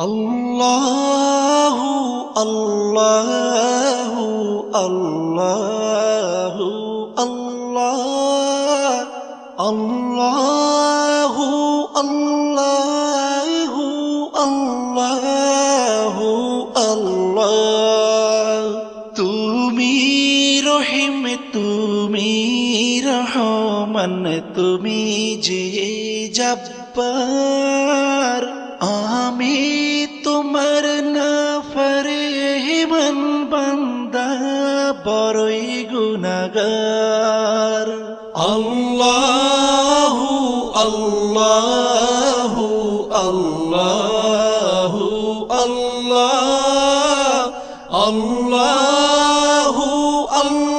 আল্লাহু আল্লাহু আল্লাহু আল্লাহ আল্লাহু আল্লাহু আল্লাহু আল্লাহ। তুমি রহিম তুমি রহমান তুমি যে জব্বার, আমি তোমার নাফরমান বান্দা বড়ই গুনাহগার। আল্লাহু আল্লাহু আল্লাহু আল্লাহ আল্লাহু আল্লাহ।